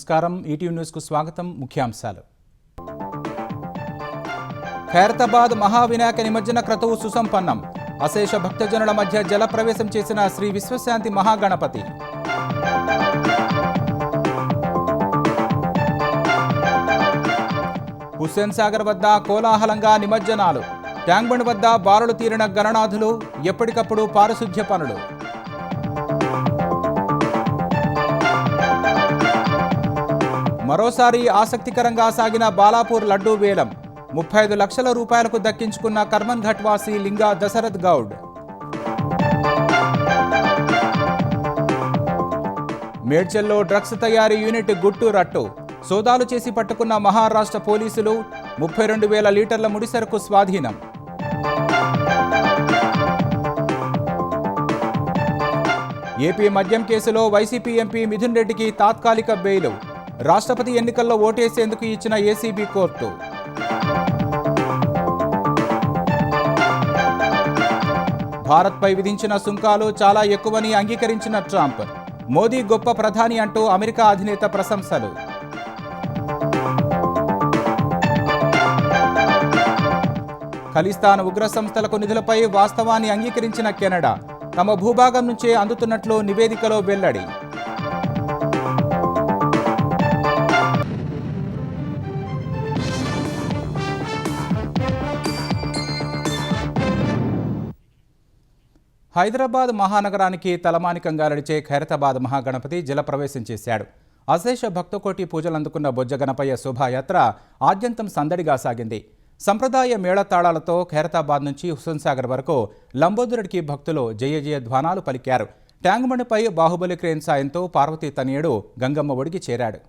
నమస్కారం. ఈటీవీ న్యూస్కు స్వాగతం. ముఖ్యాంశాలు. ఖైరతాబాద్ మహావినాయక నిమజ్జన క్రతువు సుసంపన్నం. అశేష భక్తజనుల మధ్య జల ప్రవేశం చేసిన శ్రీ విశ్వశాంతి మహాగణపతి. హుస్సేన్ సాగర్ వద్ద కోలాహలంగా నిమజ్జనాలు. ట్యాంక్ బండ్ వద్ద బారులు తీరిన గణనాథులు. ఎప్పటికప్పుడు పారిశుధ్య పనులు. మరోసారి ఆసక్తికరంగా సాగిన బాలాపూర్ లడ్డూ వేలం. 35 లక్షల రూపాయలకు దక్కించుకున్న కర్మన్ ఘట్ వాసి లింగా దశరథ్ గౌడ్. మేడ్చల్లో డ్రగ్స్ తయారీ యూనిట్ గుట్టు రట్టు. సోదాలు చేసి పట్టుకున్న మహారాష్ట్ర పోలీసులు. 32,000 లీటర్ల ముడిసరుకు స్వాధీనం. ఏపీ మద్యం కేసులో వైసీపీ ఎంపీ మిథున్ రెడ్డికి తాత్కాలిక బెయిల్. రాష్ట్రపతి ఎన్నికల్లో ఓటేసేందుకు ఇచ్చిన ఏసీబీ కోర్టు. భారత్పై విధించిన సుంకాలు చాలా ఎక్కువని అంగీకరించిన ట్రంప్. మోదీ గొప్ప ప్రధాని అంటూ అమెరికా అధినేత ప్రశంసలు. ఖలిస్తాన్ ఉగ్ర సంస్థలకు నిధులపై వాస్తవాన్ని అంగీకరించిన కెనడా. తమ భూభాగం నుంచే అందుతున్నట్లు నివేదికలో వెల్లడి. హైదరాబాద్ మహానగరానికి తలమానికంగా నడిచే ఖైరతాబాద్ మహాగణపతి జలప్రవేశం చేశాడు. అశేష భక్తకోటి పూజలు అందుకున్న బొజ్జ గణపయ్య శోభాయాత్ర ఆద్యంతం సందడిగా సాగింది. సంప్రదాయ మేళతాళాలతో ఖైరతాబాద్ నుంచి హుస్సేన్ సాగర్ వరకు లంబోదరుడికి భక్తులు జయ జయ ధ్వానాలు పలికారు. ట్యాంక్ బండ్పై బాహుబలి క్రేన్ సాయంతో పార్వతీ తనయుడు గంగమ్మ ఒడికి చేరాడు.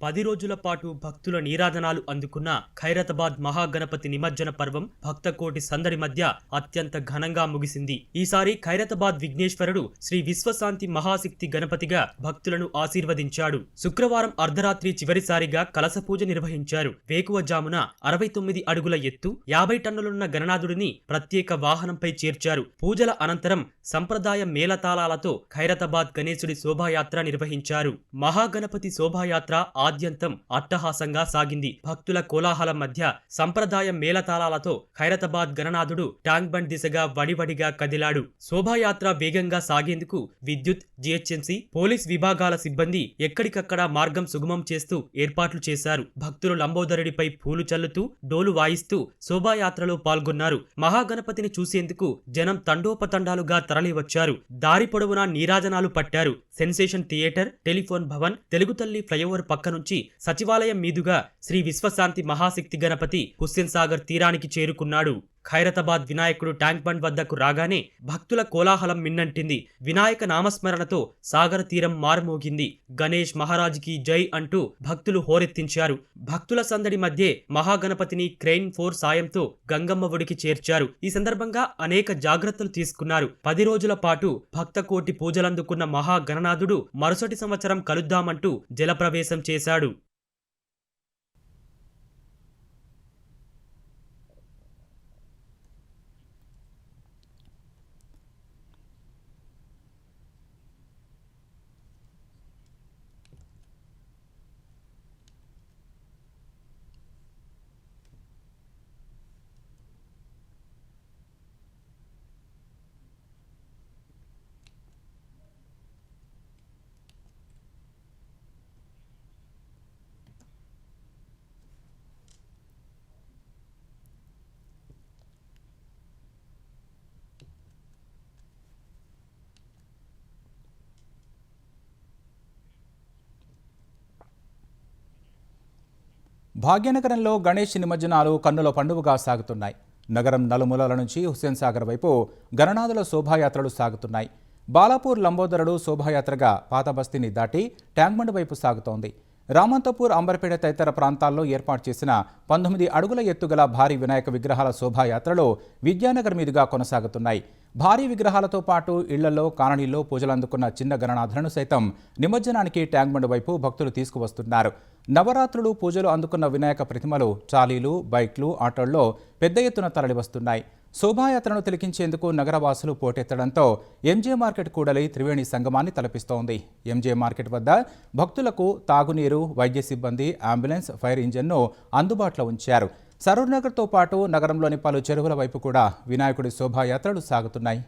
పది రోజుల పాటు భక్తుల నీరాజనాలు అందుకున్న ఖైరతాబాద్ మహాగణపతి నిమజ్జన పర్వం భక్తకోటి సందడి మధ్య అత్యంత ఘనంగా ముగిసింది. ఈసారి ఖైరతాబాద్ విఘ్నేశ్వరుడు శ్రీ విశ్వశాంతి మహాశక్తి గణపతిగా భక్తులను ఆశీర్వదించాడు. శుక్రవారం అర్ధరాత్రి చివరిసారిగా కలశ పూజ నిర్వహించారు. వేకువజామున 69 అడుగుల ఎత్తు 50 టన్నులున్న గణనాథుడిని ప్రత్యేక వాహనంపై చేర్చారు. పూజల అనంతరం సంప్రదాయ మేళతాళాలతో ఖైరతాబాద్ గణేశుడి శోభాయాత్ర నిర్వహించారు. మహాగణపతి శోభాయాత్ర ఆద్యంతం అట్టహాసంగా సాగింది. భక్తుల కోలాహలం మధ్య సంప్రదాయ మేళతాళాలతో ఖైరతాబాద్ గణనాథుడు ట్యాంక్ బండ్ దిశగా వడివడిగా కదిలాడు. శోభాయాత్ర వేగంగా సాగేందుకు విద్యుత్, జీహెచ్ఎంసీ, పోలీస్ విభాగాల సిబ్బంది ఎక్కడికక్కడ మార్గం సుగమం చేస్తూ ఏర్పాట్లు చేశారు. భక్తులు లంబోదరుడిపై పూలు చల్లుతూ డోలు వాయిస్తూ శోభాయాత్రలో పాల్గొన్నారు. మహాగణపతిని చూసేందుకు జనం తండోపతండాలుగా తరలివచ్చారు. దారి పొడవునా నీరాజనాలు పట్టారు. Sensation theatre, telephone Bhavan, Telugu తల్లి ఫ్లైఓవర్ పక్క నుంచి సచివాలయం మీదుగా శ్రీ విశ్వశాంతి మహాశక్తి గణపతి హుస్సేన్ సాగర్ తీరానికి చేరుకున్నాడు. ఖైరతాబాద్ వినాయకుడు ట్యాంక్ బండ్ వద్దకు రాగానే భక్తుల కోలాహలం మిన్నంటింది. వినాయక నామస్మరణతో సాగర తీరం మారుమోగింది. గణేష్ మహారాజుకి జై అంటూ భక్తులు హోరెత్తించారు. భక్తుల సందడి మధ్యే మహాగణపతిని క్రెయిన్ 4 సాయంతో గంగమ్మ ఒడికి చేర్చారు. ఈ సందర్భంగా అనేక జాగ్రత్తలు తీసుకున్నారు. 10 రోజుల పాటు భక్తకోటి పూజలందుకున్న మహాగణనాథుడు మరుసటి సంవత్సరం కలుద్దామంటూ జలప్రవేశం చేశాడు. భాగ్యనగరంలో గణేష్ నిమజ్జనాలు కన్నుల పండుగగా సాగుతున్నాయి. నగరం నలుమూలల నుంచి హుస్సేన్ సాగర్ వైపు గణనాథుల శోభాయాత్రలు సాగుతున్నాయి. బాలాపూర్ లంబోదరుడు శోభాయాత్రగా పాత బస్తీని దాటి ట్యాంక్ బండ్ వైపు సాగుతోంది. రామంతపూర్, అంబర్పేట తదితర ప్రాంతాల్లో ఏర్పాటు చేసిన 19 అడుగుల ఎత్తుగల భారీ వినాయక విగ్రహాల శోభాయాత్రలు విద్యానగర్ మీదుగా కొనసాగుతున్నాయి. భారీ విగ్రహాలతో పాటు ఇళ్లలో కాలనీల్లో పూజలు అందుకున్న చిన్న గణనాథులను సైతం నిమజ్జనానికి ట్యాంక్ బండ్ వైపు భక్తులు తీసుకువస్తున్నారు. నవరాత్రులు పూజలు అందుకున్న వినాయక ప్రతిమలు ట్రాలీలు, బైక్లు, ఆటోల్లో పెద్ద ఎత్తున తరలివస్తున్నాయి. శోభాయాత్రను తిలకించేందుకు నగరవాసులు పోటెత్తడంతో ఎంజే మార్కెట్ కూడలి త్రివేణి సంగమాన్ని తలపిస్తోంది. ఎంజే మార్కెట్ వద్ద భక్తులకు తాగునీరు, వైద్య సిబ్బంది, అంబులెన్స్, ఫైర్ ఇంజన్ను అందుబాటులో ఉంచారు. సరూర్ నగర్తో పాటు నగరంలోని పలు చెరువుల వైపు కూడా వినాయకుడి శోభాయాత్రలు సాగుతున్నాయి.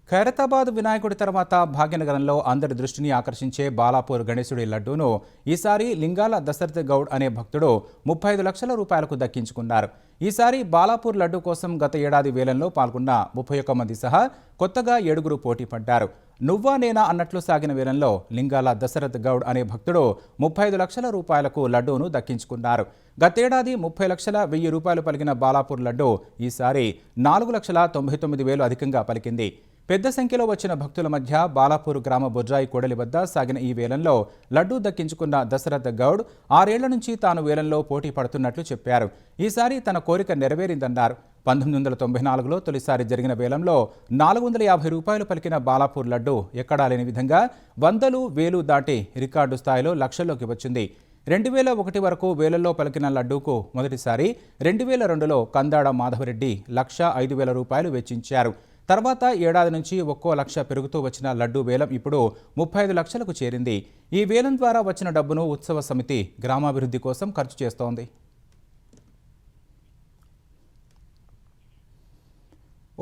ఖైరతాబాద్ వినాయకుడి తర్వాత భాగ్యనగరంలో అందరి దృష్టిని ఆకర్షించే బాలాపూర్ గణేశుడి లడ్డూను ఈసారి లింగాల దశరథ్ గౌడ్ అనే భక్తుడు 35 లక్షల రూపాయలకు దక్కించుకున్నారు. ఈసారి బాలాపూర్ లడ్డూ కోసం గత ఏడాది వేలంలో పాల్గొన్న 31 మంది సహా కొత్తగా 7గురు పోటీ పడ్డారు. నువ్వా నేనా అన్నట్లు సాగిన వేలంలో లింగాల దశరథ్ గౌడ్ అనే భక్తుడు 35 లక్షల రూపాయలకు లడ్డూను దక్కించుకున్నారు. గతేడాది 30 లక్షల 1000 రూపాయలు పలికిన బాలాపూర్ లడ్డూ ఈసారి 4,99,000 అధికంగా పలికింది. పెద్ద సంఖ్యలో వచ్చిన భక్తుల మధ్య బాలాపూర్ గ్రామ బొజ్రాయి కూడలి వద్ద సాగిన ఈ వేలంలో లడ్డూ దక్కించుకున్న దశరథ్ గౌడ్ 6 ఏళ్ల నుంచి తాను వేలంలో పోటీ పడుతున్నట్లు చెప్పారు. ఈసారి తన కోరిక నెరవేరిందన్నారు. 1994లో తొలిసారి జరిగిన వేలంలో 450 రూపాయలు పలికిన బాలాపూర్ లడ్డూ ఎక్కడా లేని విధంగా 100,000, 1,000 దాటి రికార్డు స్థాయిలో లక్షల్లోకి వచ్చింది. 2001 వరకు వేలల్లో పలికిన లడ్డూకు మొదటిసారి 2002లో కందాడ మాధవరెడ్డి 1,05,000 రూపాయలు వెచ్చించారు. తర్వాత ఏడాది నుంచి 1 లక్ష పెరుగుతూ వచ్చిన లడ్డూ వేలం ఇప్పుడు 35 లక్షలకు చేరింది. ఈ వేలం ద్వారా వచ్చిన డబ్బును ఉత్సవ సమితి గ్రామాభివృద్ధి కోసం ఖర్చు చేస్తోంది.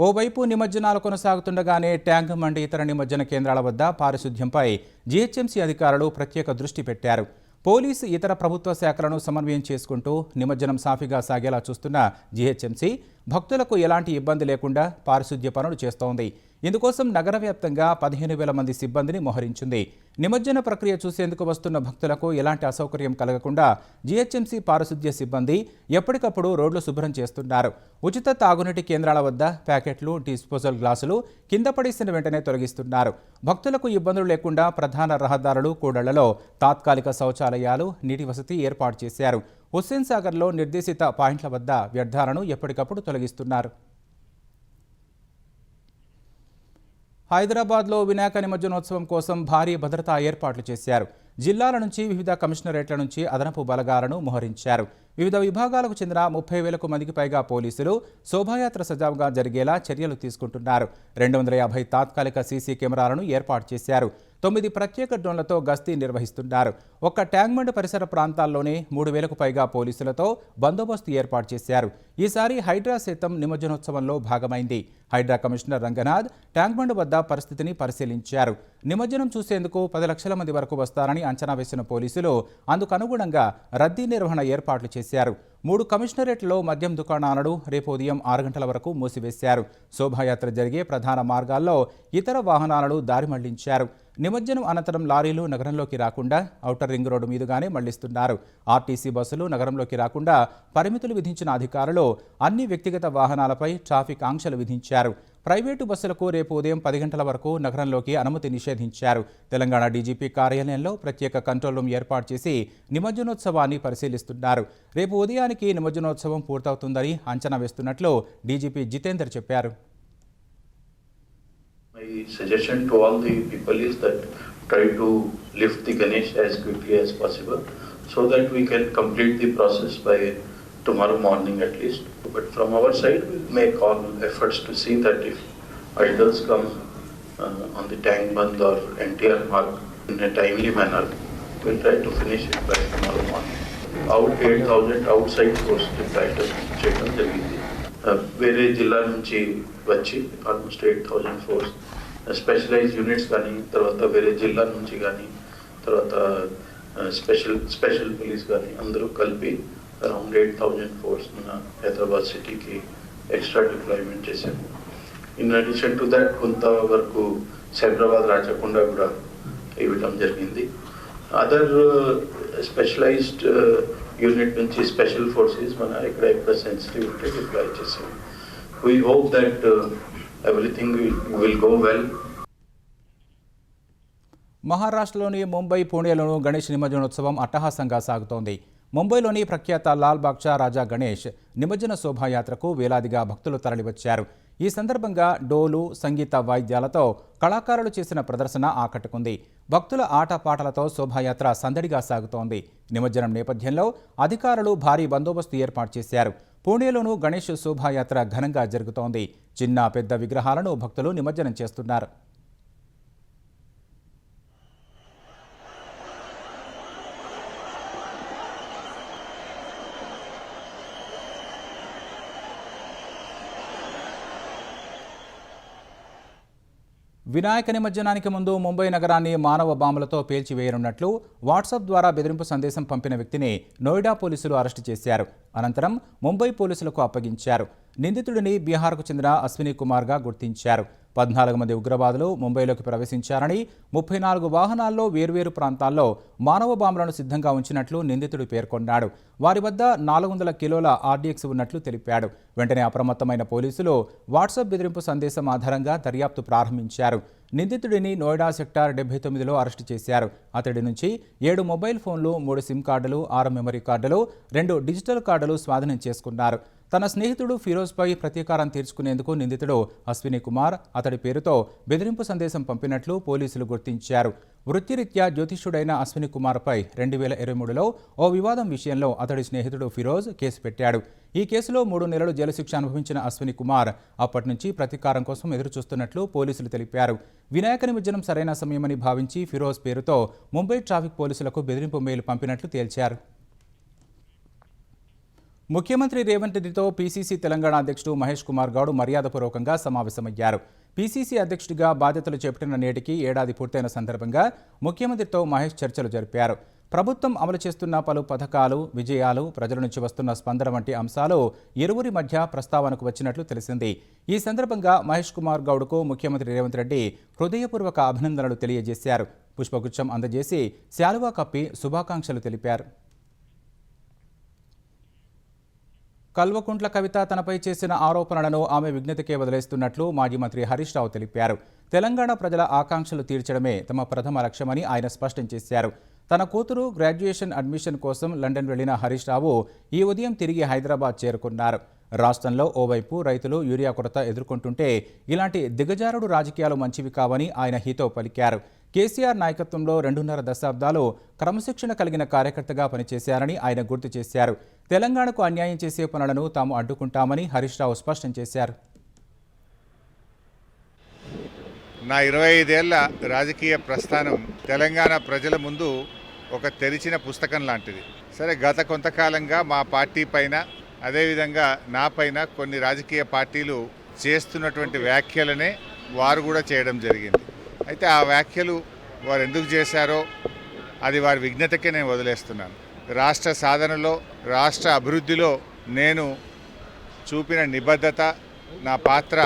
ఓవైపు నిమజ్జనాలు కొనసాగుతుండగానే ట్యాంక్ మండి ఇతర నిమజ్జన కేంద్రాల వద్ద పారిశుధ్యంపై జీహెచ్ఎంసీ అధికారులు ప్రత్యేక దృష్టి పెట్టారు. పోలీసు ఇతర ప్రభుత్వ శాఖలను సమన్వయం చేసుకుంటూ నిమజ్జనం సాఫీగా సాగేలా చూస్తున్న జీహెచ్ఎంసీ భక్తులకు ఎలాంటి ఇబ్బంది లేకుండా పారిశుధ్య పనులు చేస్తోంది. ఇందుకోసం నగర వ్యాప్తంగా 15,000 మంది సిబ్బందిని మోహరించింది. నిమజ్జన ప్రక్రియ చూసేందుకు వస్తున్న భక్తులకు ఎలాంటి అసౌకర్యం కలగకుండా జీహెచ్ఎంసీ పారిశుధ్య సిబ్బంది ఎప్పటికప్పుడు రోడ్లు శుభ్రం చేస్తున్నారు. ఉచిత తాగునీటి కేంద్రాల వద్ద ప్యాకెట్లు, డిస్పోజల్ గ్లాసులు కింద పడేసిన వెంటనే తొలగిస్తున్నారు. భక్తులకు ఇబ్బందులు లేకుండా ప్రధాన రహదారులు, కూడళ్లలో తాత్కాలిక శౌచాలయాలు, నీటి వసతి ఏర్పాటు చేశారు. హుస్సేన్ సాగర్లో నిర్దేశిత పాయింట్ల వద్ద వ్యర్థాలను ఎప్పటికప్పుడు తొలగిస్తున్నారు. హైదరాబాద్లో వినాయక నిమజ్జనోత్సవం కోసం భారీ భద్రతా ఏర్పాట్లు చేశారు. జిల్లాల నుంచి వివిధ కమిషనరేట్ల నుంచి అదనపు బలగాలను మోహరించారు. వివిధ విభాగాలకు చెందిన 30,000 మందికి పైగా పోలీసులు శోభాయాత్ర సజావుగా జరిగేలా చర్యలు తీసుకుంటున్నారు. 250 తాత్కాలిక సీసీ కెమెరాలను ఏర్పాటు చేశారు. 9 ప్రత్యేక డ్రోన్లతో గస్తీ నిర్వహిస్తున్నారు. ఒక్క ట్యాంక్ బండ్ పరిసర ప్రాంతాల్లోనే 3,000కు పైగా పోలీసులతో బందోబస్తు ఏర్పాటు చేశారు. ఈసారి హైడ్రా సైతం నిమజ్జనోత్సవంలో భాగమైంది. హైడ్రా కమిషనర్ రంగనాథ్ ట్యాంక్ బండ్ వద్ద పరిస్థితిని పరిశీలించారు. నిమజ్జనం చూసేందుకు 10 లక్షల మంది వరకు వస్తారని అంచనా వేసిన పోలీసులు అందుకు అనుగుణంగా రద్దీ నిర్వహణ ఏర్పాట్లు చేశారు. 3 కమిషనరేట్లలో మద్యం దుకాణాలను రేపు ఉదయం 6 గంటల వరకు మూసివేశారు. శోభాయాత్ర జరిగే ప్రధాన మార్గాల్లో ఇతర వాహనాలను దారి మళ్లించారు. నిమజ్జనం అనంతరం లారీలు నగరంలోకి రాకుండా ఔటర్ రింగ్ రోడ్డు మీదుగానే మళ్లిస్తున్నారు. ఆర్టీసీ బస్సులు నగరంలోకి రాకుండా పరిమితులు విధించిన అధికారులు అన్ని వ్యక్తిగత వాహనాలపై ట్రాఫిక్ ఆంక్షలు విధించారు. ప్రైవేటు బస్సులకు రేపు ఉదయం 10 గంటల వరకు నగరంలోకి అనుమతి నిషేధించారు. తెలంగాణ డీజీపీ కార్యాలయంలో ప్రత్యేక కంట్రోల్ రూమ్ ఏర్పాటు చేసి నిమజ్జనోత్సవాన్ని పరిశీలిస్తున్నారు. రేపు ఉదయానికి నిమజ్జనోత్సవం పూర్తవుతుందని అంచనా వేస్తున్నట్లు డీజీపీ జితేందర్ చెప్పారు. My suggestion to all the people is that try to lift the Ganesh as quickly as possible so that we can complete the process by tomorrow morning at least. But from our side, we'll make all efforts to see that if idols come on the tank band or NTR mark in a timely manner, we'll try to finish it by tomorrow morning. Out 8,000 outside force items చేయడం జరిగింది. వేరే జిల్లా నుంచి వచ్చి almost 8,000 force specialise units కానీ తర్వాత వేరే జిల్లా నుంచి కానీ తర్వాత స్పెషల్ పోలీస్ కానీ అందరూ కలిపి అరౌండ్ 8,000 ఫోర్స్ మన హైదరాబాద్ సిటీకి ఎక్స్ట్రా డిప్లాయ్మెంట్ చేశాము. ఇన్ అడిషన్ టు దట్ కొంతవరకు సైబరాబాద్ రాచకొండ కూడా ఇవ్వడం జరిగింది. అదర్ స్పెషలైజ్డ్ యూనిట్ నుంచి స్పెషల్ ఫోర్సెస్ మన ఇక్కడ సెన్సిటివ్ ఉంటే డిప్లాయ్ చేసాం. We hope that everything will go well. మహారాష్ట్రలోని ముంబై, పూణేలోనూ గణేష్ నిమజ్జనోత్సవం అట్టహాసంగా సాగుతోంది. ముంబైలోని ప్రఖ్యాత లాల్ బాగ్చా రాజా గణేష్ నిమజ్జన శోభాయాత్రకు వేలాదిగా భక్తులు తరలివచ్చారు. ఈ సందర్భంగా డోలు, సంగీత వాయిద్యాలతో కళాకారులు చేసిన ప్రదర్శన ఆకట్టుకుంది. భక్తుల ఆటపాటలతో శోభాయాత్ర సందడిగా సాగుతోంది. నిమజ్జనం నేపథ్యంలో అధికారులు భారీ బందోబస్తు ఏర్పాటు చేశారు. పూణేలోనూ గణేష్ శోభాయాత్ర ఘనంగా జరుగుతోంది. చిన్న పెద్ద విగ్రహాలను భక్తులు నిమజ్జనం చేస్తున్నారు. వినాయక నిమజ్జనానికి ముందు ముంబై నగరాన్ని మానవ బాంబులతో పేల్చివేయనున్నట్లు వాట్సాప్ ద్వారా బెదిరింపు సందేశం పంపిన వ్యక్తిని నోయిడా పోలీసులు అరెస్టు చేశారు. అనంతరం ముంబై పోలీసులకు అప్పగించారు. నిందితుడిని బీహార్కు చెందిన అశ్విని కుమార్గా గుర్తించారు. 14 మంది ఉగ్రవాదులు ముంబైలోకి ప్రవేశించారని, 34 వాహనాల్లో వేర్వేరు ప్రాంతాల్లో మానవ బాంబులను సిద్ధంగా ఉంచినట్లు నిందితుడు పేర్కొన్నాడు. వారి వద్ద 400 కిలోల ఆర్డీఎక్స్ ఉన్నట్లు తెలిపాడు. వెంటనే అప్రమత్తమైన పోలీసులు వాట్సాప్ బెదిరింపు సందేశం ఆధారంగా దర్యాప్తు ప్రారంభించారు. నిందితుడిని నోయిడా సెక్టార్ 79లో అరెస్టు చేశారు. అతడి నుంచి 7 మొబైల్ ఫోన్లు, 3 సిమ్ కార్డులు, 6 మెమరీ కార్డులు, 2 డిజిటల్ కార్డులు స్వాధీనం చేసుకున్నారు. తన స్నేహితుడు ఫిరోజ్పై ప్రతీకారం తీర్చుకునేందుకు నిందితుడు అశ్విని కుమార్ అతడి పేరుతో బెదిరింపు సందేశం పంపినట్లు పోలీసులు గుర్తించారు. వృత్తిరీత్యా జ్యోతిష్యుడైన అశ్విని కుమార్పై 2023లో ఓ వివాదం విషయంలో అతడి స్నేహితుడు ఫిరోజ్ కేసు పెట్టాడు. ఈ కేసులో 3 నెలలు జైలు శిక్ష అనుభవించిన అశ్విని కుమార్ అప్పటి నుంచి ప్రతీకారం కోసం ఎదురుచూస్తున్నట్లు పోలీసులు తెలిపారు. వినాయక నిమజ్జనం సరైన సమయమని భావించి ఫిరోజ్ పేరుతో ముంబై ట్రాఫిక్ పోలీసులకు బెదిరింపు మెయిల్ పంపినట్లు తేల్చారు. ముఖ్యమంత్రి రేవంత్ రెడ్డితో పీసీసీ తెలంగాణ అధ్యక్షుడు మహేష్ కుమార్ గౌడ్ మర్యాదపూర్వకంగా సమావేశమయ్యారు. పీసీసీ అధ్యక్షుడిగా బాధ్యతలు చేపట్టిన నేటికి ఏడాది పూర్తయిన సందర్భంగా ముఖ్యమంత్రితో మహేష్ చర్చలు జరిపారు. ప్రభుత్వం అమలు చేస్తున్న పలు పథకాలు, విజయాలు, ప్రజల నుంచి వస్తున్న స్పందన వంటి అంశాలు ఇరువురి మధ్య ప్రస్తావనకు వచ్చినట్లు తెలిసింది. ఈ సందర్భంగా మహేష్ కుమార్ గౌడ్కు ముఖ్యమంత్రి రేవంత్ రెడ్డి హృదయపూర్వక అభినందనలు తెలియజేశారు. పుష్పగుచ్చం అందజేసి శాలువా కప్పి శుభాకాంక్షలు తెలిపారు. కల్వకుంట్ల కవిత తనపై చేసిన ఆరోపణలను ఆమె విజ్ఞతకే వదిలేస్తున్నట్లు మాజీ మంత్రి హరీష్ రావు తెలిపారు. తెలంగాణ ప్రజల ఆకాంక్షలు తీర్చడమే తమ ప్రథమ లక్ష్యమని ఆయన స్పష్టం చేశారు. తన కూతురు గ్రాడ్యుయేషన్ అడ్మిషన్ కోసం లండన్ వెళ్లిన హరీష్ రావు ఈ ఉదయం తిరిగి హైదరాబాద్ చేరుకున్నారు. రాష్ట్రంలో ఓవైపు రైతులు యూరియా కొరత ఎదుర్కొంటుంటే ఇలాంటి దిగజారుడు రాజకీయాలు మంచివి కావని ఆయన హితవు పలికారు. కేసీఆర్ నాయకత్వంలో 2.5 దశాబ్దాలు క్రమశిక్షణ కలిగిన కార్యకర్తగా పనిచేశారని ఆయన గుర్తు చేశారు. తెలంగాణకు అన్యాయం చేసే పనులను తాము అడ్డుకుంటామని హరీష్ రావు స్పష్టం చేశారు. నా 25 ఏళ్ల రాజకీయ ప్రస్థానం తెలంగాణ ప్రజల ముందు ఒక తెరిచిన పుస్తకం లాంటిది. సరే, గత కొంతకాలంగా మా పార్టీ పైన, అదేవిధంగా నా పైన కొన్ని రాజకీయ పార్టీలు చేస్తున్నటువంటి వ్యాఖ్యలనే వారు కూడా చేయడం జరిగింది. అయితే ఆ వ్యాఖ్యలు వారు ఎందుకు చేశారో అది వారి విజ్ఞతకే నేను వదిలేస్తున్నాను. రాష్ట్ర సాధనలో, రాష్ట్ర అభివృద్ధిలో నేను చూపిన నిబద్ధత, నా పాత్ర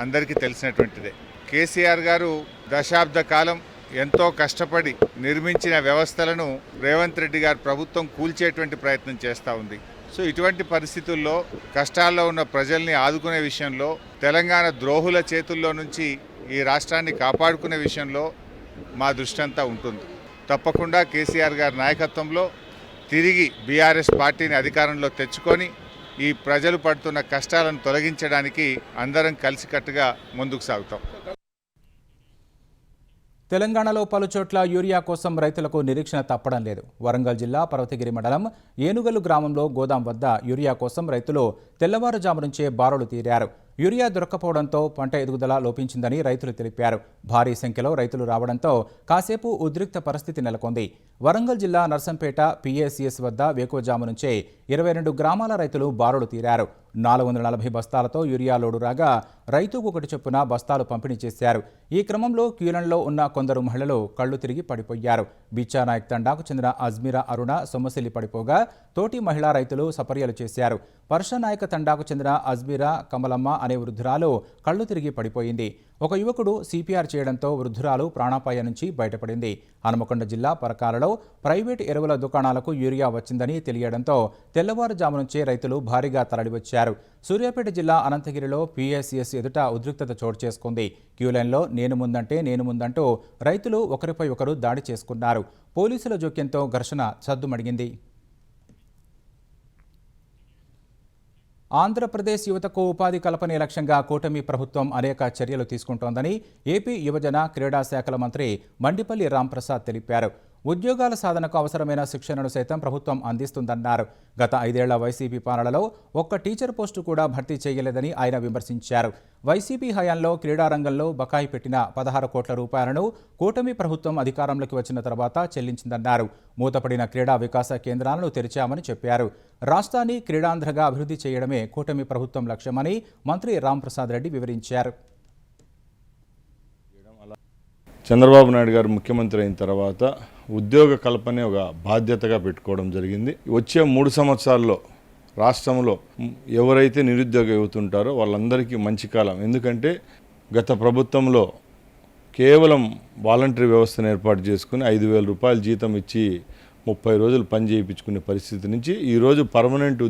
అందరికీ తెలిసినటువంటిదే. కేసీఆర్ గారు దశాబ్ద కాలం ఎంతో కష్టపడి నిర్మించిన వ్యవస్థలను రేవంత్ రెడ్డి గారు ప్రభుత్వం కూల్చేటువంటి ప్రయత్నం చేస్తూ ఉంది. సో ఇటువంటి పరిస్థితుల్లో కష్టాల్లో ఉన్న ప్రజల్ని ఆదుకునే విషయంలో, తెలంగాణ ద్రోహుల చేతుల్లో నుంచి ఈ రాష్ట్రాన్ని కాపాడుకునే విషయంలో మా దృష్టి అంతా ఉంటుంది. తప్పకుండా కేసీఆర్ గారి నాయకత్వంలో తిరిగి బీఆర్ఎస్ పార్టీని అధికారంలో తెచ్చుకొని ఈ ప్రజలు పడుతున్న కష్టాలను తొలగించడానికి అందరం కలిసికట్టుగా ముందుకు సాగుతాం. తెలంగాణలో పలుచోట్ల యూరియా కోసం రైతులకు నిరీక్షణ తప్పడం లేదు. వరంగల్ జిల్లా పర్వతగిరి మండలం ఏనుగల్లు గ్రామంలో గోదాం వద్ద యూరియా కోసం రైతులు తెల్లవారుజాము నుంచే బారులు తీరారు. యూరియా దొరక్కపోవడంతో పంట ఎదుగుదల లోపించిందని రైతులు తెలిపారు. భారీ సంఖ్యలో రైతులు రావడంతో కాసేపు ఉద్రిక్త పరిస్థితి నెలకొంది. వరంగల్ జిల్లా నర్సంపేట పిఏసిఎస్ వద్ద వేకువజాము నుంచే 22 గ్రామాల రైతులు బారులు తీరారు. 440 బస్తాలతో యూరియా లోడు రాగా రైతుకు ఒకటి చొప్పున బస్తాలు పంపిణీ చేశారు. ఈ క్రమంలో క్యూలన్లో ఉన్న కొందరు మహిళలు కళ్లు తిరిగి పడిపోయారు. బిచ్చానాయక్ తండాకు చెందిన అజ్మీరా అరుణ సొమ్మసిల్లి పడిపోగా తోటి మహిళా రైతులు సపర్యలు చేశారు. పర్షనాయక తండాకు చెందిన అజ్మీరా కమలమ్మ అనే వృద్ధురాలు కళ్లు తిరిగి పడిపోయింది. ఒక యువకుడు సిపిఆర్ చేయడంతో వృద్ధురాలు ప్రాణాపాయ నుంచి బయటపడింది. హనుమకొండ జిల్లా పరకాలలో ప్రైవేటు ఎరువుల దుకాణాలకు యూరియా వచ్చిందని తెలియడంతో తెల్లవారుజాము నుంచే రైతులు భారీగా తరలివచ్చారు. సూర్యాపేట జిల్లా అనంతగిరిలో పిఎస్సిఎస్ ఎదుట ఉద్రిక్తత చోటు చేసుకుంది. క్యూలైన్లో నేను ముందంటూ రైతులు ఒకరిపై ఒకరు దాడి చేసుకున్నారు. పోలీసుల జోక్యంతో ఘర్షణ సద్దుమణిగింది. ఆంధ్రప్రదేశ్ యువతకు ఉపాధి కల్పనే లక్ష్యంగా కూటమి ప్రభుత్వం అనేక చర్యలు తీసుకుంటోందని ఏపీ యువజన క్రీడా శాఖల మంత్రి మండిపల్లి రాంప్రసాద్ తెలిపారు. ఉద్యోగాల సాధనకు అవసరమైన శిక్షణను సైతం ప్రభుత్వం అందిస్తుందన్నారు. గత 5 ఏళ్ల వైసీపీ పాలనలో ఒక్క టీచర్ పోస్టు కూడా భర్తీ చేయలేదని ఆయన విమర్శించారు. వైసీపీ హయాంలో క్రీడారంగంలో బకాయి పెట్టిన 16 కోట్ల రూపాయలను కూటమి ప్రభుత్వం అధికారంలోకి వచ్చిన తర్వాత చెల్లించిందన్నారు. మూతపడిన క్రీడా వికాస కేంద్రాలను తెరిచామని చెప్పారు. రాష్ట్రాన్ని క్రీడాంధ్రగా అభివృద్ధి చేయడమే కూటమి ప్రభుత్వం లక్ష్యమని మంత్రి రాంప్రసాద్ రెడ్డి వివరించారు. చంద్రబాబు నాయుడు గారు ముఖ్యమంత్రి అయిన తర్వాత ఉద్యోగ కల్పనే ఒక బాధ్యతగా పెట్టుకోవడం జరిగింది. వచ్చే 3 సంవత్సరాల్లో రాష్ట్రంలో ఎవరైతే నిరుద్యోగ యువత ఉంటారో వాళ్ళందరికీ మంచి కాలం. ఎందుకంటే గత ప్రభుత్వంలో కేవలం వాలంటరీ వ్యవస్థను ఏర్పాటు చేసుకుని 5,000 రూపాయలు జీతం ఇచ్చి 30 రోజులు పని చేయించుకునే పరిస్థితి నుంచి ఈరోజు పర్మనెంట్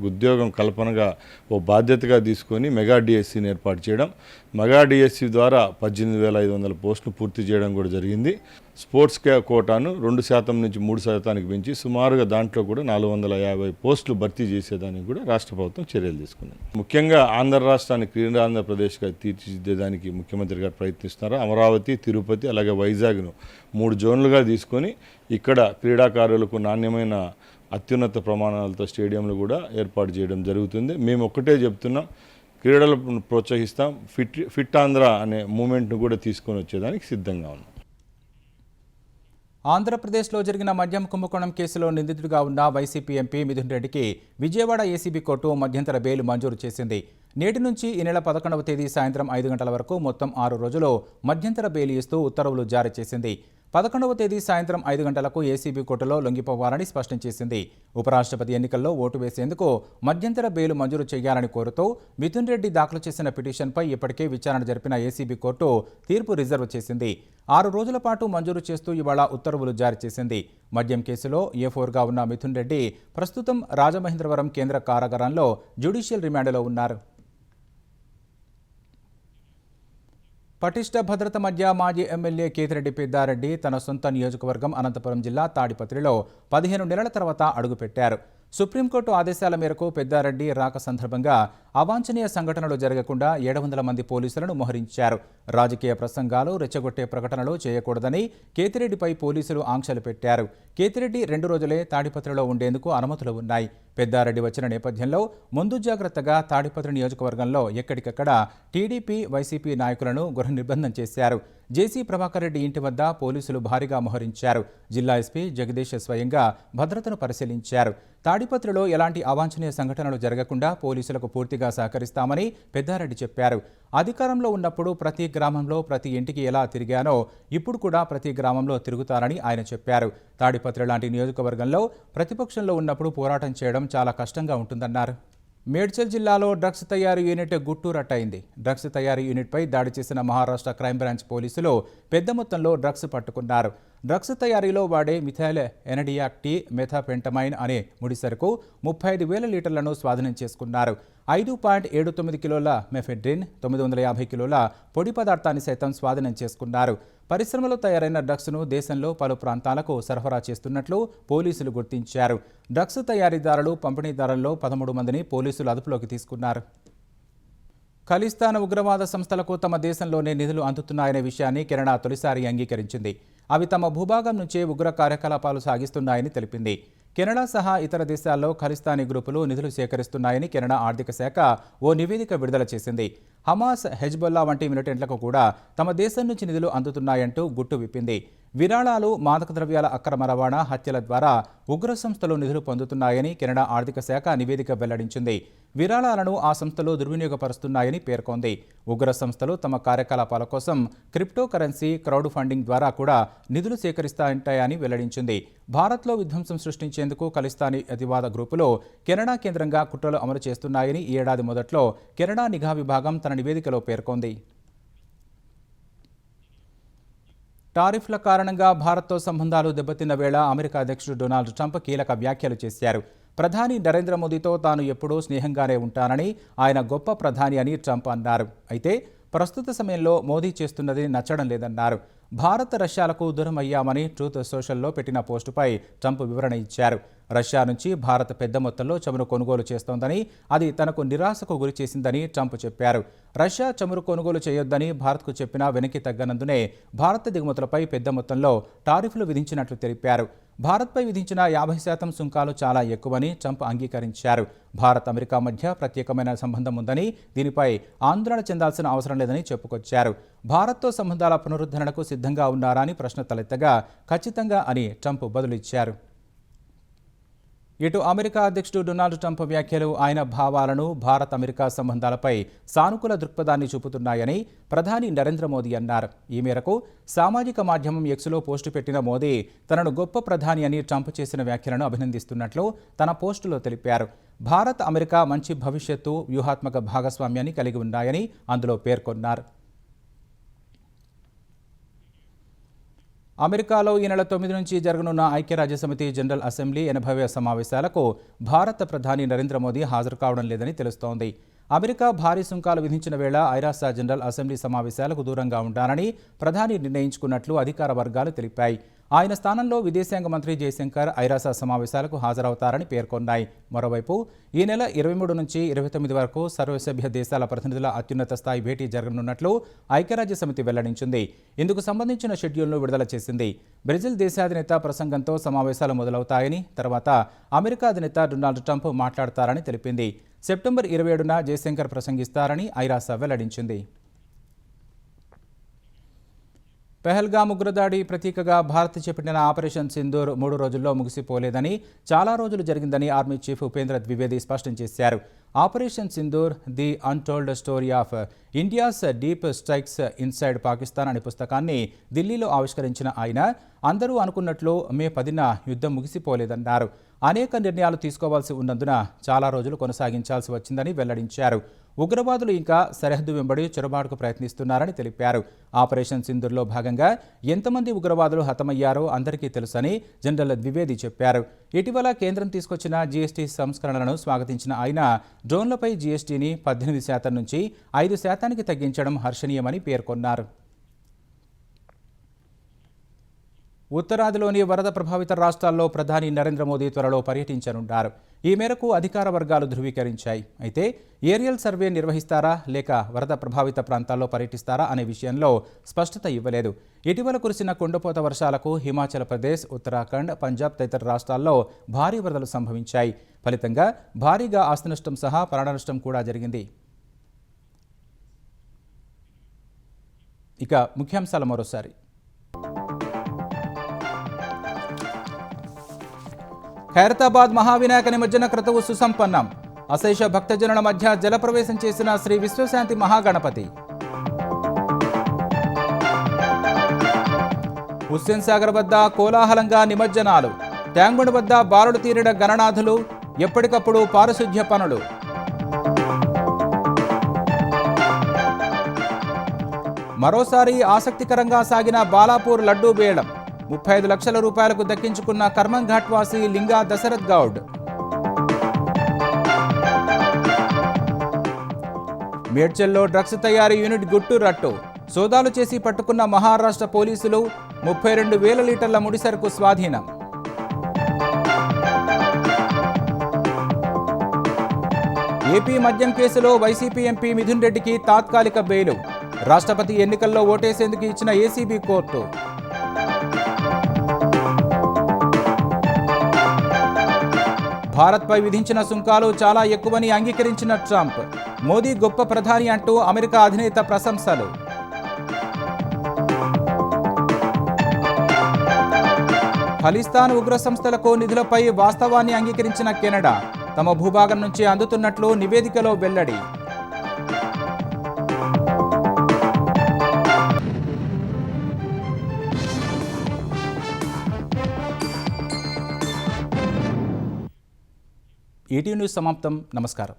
ఉద్యోగం కల్పనగా ఓ బాధ్యతగా తీసుకొని మెగా డిఎస్సిని ఏర్పాటు చేయడం, మెగా డిఎస్సి ద్వారా 18,500 పోస్టులు పూర్తి చేయడం కూడా జరిగింది. స్పోర్ట్స్ కోటాను 2% నుంచి 3% పెంచి సుమారుగా దాంట్లో కూడా 450 పోస్టులు భర్తీ చేసేదానికి కూడా రాష్ట్ర ప్రభుత్వం చర్యలు తీసుకుంది. ముఖ్యంగా ఆంధ్ర రాష్ట్రాన్ని క్రీడాంధ్రప్రదేశ్గా తీర్చిదిద్దేదానికి ముఖ్యమంత్రి గారు ప్రయత్నిస్తున్నారు. అమరావతి, తిరుపతి అలాగే వైజాగ్ను 3 జోన్లుగా తీసుకొని ఇక్కడ క్రీడాకారులకు నాణ్యమైన అత్యున్నత ప్రమాణాలతో స్టేడియంలు కూడా ఏర్పాటు చేయడం జరుగుతుంది. మేము ఒక్కటే చెప్తున్నాం, క్రీడలను ప్రోత్సహిస్తాం. ఫిట్ ఆంధ్ర అనే మూమెంట్ను కూడా తీసుకొని వచ్చేదానికి సిద్ధంగా ఉన్నాం. ఆంధ్రప్రదేశ్లో జరిగిన మద్యం కుంభకోణం కేసులో నిందితుడిగా ఉన్న వైసీపీ ఎంపీ మిథున్ రెడ్డికి విజయవాడ ఏసీబీ కోర్టు మధ్యంతర బెయిల్ మంజూరు చేసింది. నేటి నుంచి ఈ నెల 11వ తేదీ సాయంత్రం 5 గంటల వరకు మొత్తం 6 రోజులు మధ్యంతర బెయిల్ ఇస్తూ ఉత్తర్వులు జారీ చేసింది. 11వ తేదీ సాయంత్రం 5 గంటలకు ఏసీబీ కోర్టులో లొంగిపోవాలని స్పష్టం చేసింది. ఉపరాష్ట్రపతి ఎన్నికల్లో ఓటు వేసేందుకు మధ్యంతర బెయిల్ మంజూరు చేయాలని కోరుతూ మిథున్ రెడ్డి దాఖలు చేసిన పిటిషన్పై ఇప్పటికే విచారణ జరిపిన ఏసీబీ కోర్టు తీర్పు రిజర్వ్ చేసింది. 6 రోజుల పాటు మంజూరు చేస్తూ ఇవాళ ఉత్తర్వులు జారీ చేసింది. మద్యం కేసులో A4గా ఉన్న మిథున్ రెడ్డి ప్రస్తుతం రాజమహేంద్రవరం కేంద్ర కారాగారంలో జ్యుడిషియల్ రిమాండ్లో ఉన్నారు. పటిష్ట భద్రత మధ్య మాజీ ఎమ్మెల్యే కేతిరెడ్డి పెద్దారెడ్డి తన సొంత నియోజకవర్గం అనంతపురం జిల్లా తాడిపత్రిలో 15 నెలల తర్వాత అడుగుపెట్టారు. సుప్రీంకోర్టు ఆదేశాల మేరకు పెద్దారెడ్డి రాక సందర్భంగా అవాంఛనీయ సంఘటనలు జరగకుండా 700 మంది పోలీసులను మోహరించారు. రాజకీయ ప్రసంగాలు, రెచ్చగొట్టే ప్రకటనలు చేయకూడదని కేతిరెడ్డిపై పోలీసులు ఆంక్షలు పెట్టారు. కేతిరెడ్డి 2 రోజులే తాడిపత్రిలో ఉండేందుకు అనుమతులు ఉన్నాయి. పెద్దారెడ్డి వచ్చిన నేపథ్యంలో ముందు జాగ్రత్తగా తాడిపత్రి నియోజకవర్గంలో ఎక్కడికక్కడ టీడీపీ, వైసీపీ నాయకులను గృహ నిర్బంధం చేశారు. జేసీ ప్రభాకర్ రెడ్డి ఇంటి వద్ద పోలీసులు భారీగా మోహరించారు. జిల్లా ఎస్పీ జగదీష్ స్వయంగా భద్రతను పరిశీలించారు. తాడిపత్రిలో ఎలాంటి అవాంఛనీయ సంఘటనలు జరగకుండా పోలీసులకు పూర్తిగా సహకరిస్తామని పెద్దారెడ్డి చెప్పారు. అధికారంలో ఉన్నప్పుడు ప్రతి గ్రామంలో, ప్రతి ఇంటికి ఎలా తిరిగానో ఇప్పుడు కూడా ప్రతి గ్రామంలో తిరుగుతారని ఆయన చెప్పారు. తాడిపత్రి లాంటి నియోజకవర్గంలో ప్రతిపక్షంలో ఉన్నప్పుడు పోరాటం చేయడం చాలా కష్టంగా ఉంటుందన్నారు. మేడ్చల్ జిల్లాలో డ్రగ్స్ తయారీ యూనిట్ గుట్టూరట్టయింది. డ్రగ్స్ తయారీ యూనిట్పై దాడి చేసిన మహారాష్ట్ర క్రైమ్ బ్రాంచ్ పోలీసులు పెద్ద మొత్తంలో డ్రగ్స్ పట్టుకున్నారు. డ్రగ్స్ తయారీలో వాడే మిథైల్ ఎనడియాక్ టీ, మెథాపెంటమైన్ అనే ముడిసరుకు 35,000 లీటర్లను స్వాధీనం చేసుకున్నారు. 5.79 కిలోల మెఫెడ్రిన్, 950 కిలోల పొడి పదార్థాన్ని సైతం స్వాధీనం చేసుకున్నారు. పరిశ్రమలో తయారైన డ్రగ్స్ను దేశంలో పలు ప్రాంతాలకు సరఫరా చేస్తున్నట్లు పోలీసులు గుర్తించారు. డ్రగ్స్ తయారీదారులు, పంపిణీదారుల్లో 13 మందిని పోలీసులు అదుపులోకి తీసుకున్నారు. ఖలిస్తాన్ ఉగ్రవాద సంస్థలకు తమ దేశంలోనే నిధులు అందుతున్నాయనే విషయాన్ని కెనడా తొలిసారి అంగీకరించింది. అవి తమ భూభాగం నుంచే ఉగ్ర కార్యకలాపాలు సాగిస్తున్నాయని తెలిపింది. కెనడా సహా ఇతర దేశాల్లో ఖలిస్తానీ గ్రూపులు నిధులు సేకరిస్తున్నాయని కెనడా ఆర్థిక శాఖ ఓ నివేదిక విడుదల చేసింది. హమాస్, హెజ్బొల్లా వంటి మిలిటెంట్లకు కూడా తమ దేశం నుంచి నిధులు అందుతున్నాయంటూ గుట్టు విప్పింది. విరాళాలు, మాదక ద్రవ్యాల అక్రమ రవాణా, హత్యల ద్వారా ఉగ్ర సంస్థలు నిధులు పొందుతున్నాయని కెనడా ఆర్థిక శాఖ నివేదిక వెల్లడించింది. విరాళాలను ఆ సంస్థలు దుర్వినియోగపరుస్తున్నాయని పేర్కొంది. ఉగ్ర సంస్థలు తమ కార్యకలాపాల కోసం క్రిప్టో కరెన్సీ, క్రౌడ్ ఫండింగ్ ద్వారా కూడా నిధులు సేకరిస్తాయంటాయని వెల్లడించింది. భారత్లో విధ్వంసం సృష్టించేందుకు ఖలిస్తానీ అతివాద గ్రూపులు కెనడా కేంద్రంగా కుట్రలు అమలు చేస్తున్నాయని ఈ ఏడాది మొదట్లో కెనడా నిఘా విభాగం తన నివేదికలో పేర్కొంది. టారిఫ్ల కారణంగా భారత్తో సంబంధాలు దెబ్బతిన్న వేళ అమెరికా అధ్యక్షుడు డొనాల్డ్ ట్రంప్ కీలక వ్యాఖ్యలు చేశారు. ప్రధాని నరేంద్ర మోదీతో తాను ఎప్పుడూ స్నేహంగానే ఉంటానని, ఆయన గొప్ప ప్రధాని అని ట్రంప్ అన్నారు. అయితే ప్రస్తుత సమయంలో మోదీ చేస్తున్నది నచ్చడం లేదన్నారు. భారత్, రష్యాలకు దూరం అయ్యామని ట్రూత్ సోషల్లో పెట్టిన పోస్టుపై ట్రంప్ వివరణ ఇచ్చారు. రష్యా నుంచి భారత్ పెద్ద మొత్తంలో చమురు కొనుగోలు చేస్తోందని, అది తనకు నిరాశకు గురి చేసిందని ట్రంప్ చెప్పారు. రష్యా చమురు కొనుగోలు చేయొద్దని భారత్కు చెప్పినా వెనక్కి తగ్గనందునే భారత దిగుమతులపై పెద్ద మొత్తంలో టారిఫ్లు విధించినట్లు తెలిపారు. భారత్పై విధించిన 50% సుంకాలు చాలా ఎక్కువని ట్రంప్ అంగీకరించారు. భారత్, అమెరికా మధ్య ప్రత్యేకమైన సంబంధం ఉందని, దీనిపై ఆందోళన చెందాల్సిన అవసరం లేదని చెప్పుకొచ్చారు. భారత్తో సంబంధాల పునరుద్ధరణకు సిద్ధంగా ఉన్నారా అని ప్రశ్న తలెత్తగా ఖచ్చితంగా అని ట్రంప్ బదులిచ్చారు. ఇటు అమెరికా అధ్యక్షుడు డొనాల్డ్ ట్రంప్ వ్యాఖ్యలు ఆయన భావాలను, భారత్ అమెరికా సంబంధాలపై సానుకూల దృక్పథాన్ని చూపుతున్నాయని ప్రధాని నరేంద్ర మోదీ అన్నారు. ఈ మేరకు సామాజిక మాధ్యమం ఎక్స్లో పోస్టు పెట్టిన మోదీ తనను గొప్ప ప్రధాని అని ట్రంప్ చేసిన వ్యాఖ్యలను అభినందిస్తున్నట్లు తన పోస్టులో తెలిపారు. భారత్, అమెరికా మంచి భవిష్యత్తు, వ్యూహాత్మక భాగస్వామ్యాన్ని కలిగి ఉన్నాయని అందులో పేర్కొన్నారు. అమెరికాలో ఈ నెల 9 నుంచి జరగనున్న ఐక్యరాజ్యసమితి జనరల్ అసెంబ్లీ 80వ సమావేశాలకు భారత ప్రధాని నరేంద్ర మోదీ హాజరు కావడం లేదని తెలుస్తోంది. అమెరికా భారీ సుంకాలు విధించిన వేళ ఐరాస జనరల్ అసెంబ్లీ సమావేశాలకు దూరంగా ఉండాలని ప్రధాని నిర్ణయించుకున్నట్లు అధికార వర్గాలు తెలిపాయి. ఆయన స్థానంలో విదేశాంగ మంత్రి జయశంకర్ ఐరాస సమావేశాలకు హాజరవుతారని పేర్కొన్నాయి. మరోవైపు ఈ నెల 23 నుంచి 29 వరకు సర్వసభ్య దేశాల ప్రతినిధుల అత్యున్నత స్థాయి భేటీ జరగనున్నట్లు ఐక్యరాజ్య సమితి వెల్లడించింది. ఇందుకు సంబంధించిన షెడ్యూల్ను విడుదల చేసింది. బ్రెజిల్ దేశాధినేత ప్రసంగంతో సమావేశాలు మొదలవుతాయని, తర్వాత అమెరికా అధినేత డొనాల్డ్ ట్రంప్ మాట్లాడతారని తెలిపింది. సెప్టెంబర్ 27న జయశంకర్ ప్రసంగిస్తారని ఐరాస వెల్లడించింది. పెహల్గాం ఉగ్రదాడి ప్రతీకగా భారత్ చేపట్టిన ఆపరేషన్ సింధూర్ 3 రోజుల్లో ముగిసిపోలేదని, చాలా రోజులు జరిగిందని ఆర్మీ చీఫ్ ఉపేంద్ర ద్వివేది స్పష్టం చేశారు. Operation Sindoor the untold story of India's deep strikes inside Pakistan అనే పుస్తకాన్ని ఢిల్లీలో ఆవిష్కరించిన ఆయన అందరూ అనుకున్నట్లు మే 10న యుద్ధం ముగిసిపోలేదన్నారు. అనేక నిర్ణయాలు తీసుకోవాల్సి ఉన్నందున చాలా రోజులు కొనసాగించాల్సి వచ్చిందని వెల్లడించారు. ఉగ్రవాదులు ఇంకా సరిహద్దు వెంబడి చొరబాటుకు ప్రయత్నిస్తున్నారని తెలిపారు. ఆపరేషన్ సింధూర్లో భాగంగా ఎంతమంది ఉగ్రవాదులు హతమయ్యారో అందరికీ తెలుసని జనరల్ ద్వివేది చెప్పారు. ఇటీవల కేంద్రం తీసుకొచ్చిన జీఎస్టీ సంస్కరణలను స్వాగతించిన ఆయన డ్రోన్లపై జీఎస్టీని 18% నుంచి 5% తగ్గించడం హర్షణీయమని పేర్కొన్నారు. ఉత్తరాదిలోని వరద ప్రభావిత రాష్ట్రాల్లో ప్రధాని నరేంద్ర మోదీ త్వరలో పర్యటించనున్నారు. ఈ మేరకు అధికార వర్గాలు ధృవీకరించాయి. అయితే ఏరియల్ సర్వే నిర్వహిస్తారా లేక వరద ప్రభావిత ప్రాంతాల్లో పర్యటిస్తారా అనే విషయంలో స్పష్టత ఇవ్వలేదు. ఇటీవల కురిసిన కుండపోత వర్షాలకు హిమాచల్ ప్రదేశ్, ఉత్తరాఖండ్, పంజాబ్ తదితర రాష్ట్రాల్లో భారీ వరదలు సంభవించాయి. ఫలితంగా భారీగా ఆస్తి నష్టం సహా ప్రాణనష్టం కూడా జరిగింది. ఇక ముఖ్యాంశాలు మరోసారి. ఖైరతాబాద్ మహావినాయక నిమజ్జన క్రతువు సుసంపన్నం. అశేష భక్తజనుల మధ్య జలప్రవేశం చేసిన శ్రీ విశ్వశాంతి మహాగణపతి. హుస్సేన్ సాగర్ వద్ద కోలాహలంగా నిమజ్జనాలు. ట్యాంగుండ్ వద్ద బారులు తీరిన గణనాథులు. ఎప్పటికప్పుడు పారిశుధ్య పనులు. మరోసారి ఆసక్తికరంగా సాగిన బాలాపూర్ లడ్డూ బేడం. 35 లక్షల రూపాయలకు దక్కించుకున్న కర్మంఘాట్ వాసి లింగా దశరథ్ గౌడ్. మేడ్చల్లో డ్రగ్స్ తయారీ యూనిట్ గుట్టు రట్టు. సోదాలు చేసి పట్టుకున్న మహారాష్ట్ర పోలీసులు. 32,000 లీటర్ల ముడిసరుకు స్వాధీనం. ఏపీ మద్యం కేసులో వైసీపీ ఎంపీ మిథున్ రెడ్డికి తాత్కాలిక బెయిలు. రాష్ట్రపతి ఎన్నికల్లో ఓటేసేందుకు ఇచ్చిన ఏసీబీ కోర్టు. భారత్పై విధించిన సుంకాలు చాలా ఎక్కువని అంగీకరించిన ట్రంప్. మోదీ గొప్ప ప్రధాని అంటూ అమెరికా అధినేత ప్రశంసలు. ఖలిస్తాన్ ఉగ్ర సంస్థలకు నిధులపై వాస్తవాన్ని అంగీకరించిన కెనడా. తమ భూభాగం నుంచి అందుతున్నట్లు నివేదికలో వెల్లడి. ఈటీవీ న్యూస్ సమాప్తం. నమస్కారం.